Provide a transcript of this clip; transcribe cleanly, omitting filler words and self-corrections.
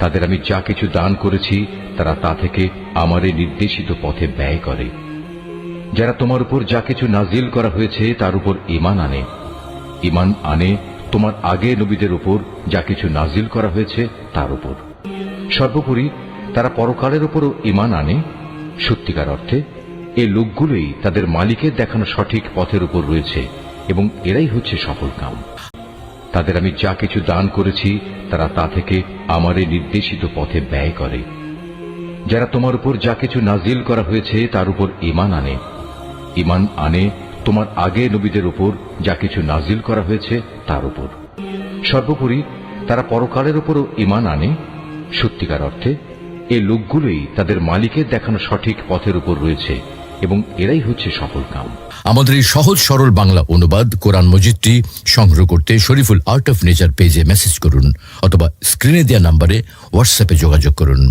তাদের আমি যা কিছু দান করেছি তারা তা থেকে আমারই নির্দেশিত পথে ব্যয় করে। যারা তোমার উপর যা কিছু নাজিল করা হয়েছে তার উপর ঈমান আনে তোমার আগে নবীদের উপর যা কিছু নাজিল করা হয়েছে তার উপর। সর্বোপরি তারা পরকালের উপরও ঈমান আনে। সত্যিকার অর্থে এই লোকগুলোই তাদের মালিকের দেখানো সঠিক পথের উপর রয়েছে এবং এরাই হচ্ছে সফলকাম। তাদের আমি যা কিছু দান করেছি তারা তা থেকে আমারই নির্দেশিত পথে ব্যয় করে। যারা তোমার উপর যা কিছু নাজিল করা হয়েছে তার উপর ঈমান আনে তোমার আগে নবীদের উপর যা কিছু নাজিল করা হয়েছে তার উপর। সর্বোপরি তারা পরকালের উপরও ঈমান আনে। সত্যিকার অর্থে এই লোকগুলোই তাদের মালিকের দেখানো সঠিক পথের উপর রয়েছে এবং এরাই হচ্ছে সফলকাম। আমাদের এই সহজ সরল বাংলা অনুবাদ কোরআন মজিদটি সংগ্রহ করতে শরীফুল আর্ট অফ নেচার পেজে মেসেজ করুন অথবা স্ক্রিনে দেওয়া নম্বরে হোয়াটসঅ্যাপে যোগাযোগ করুন।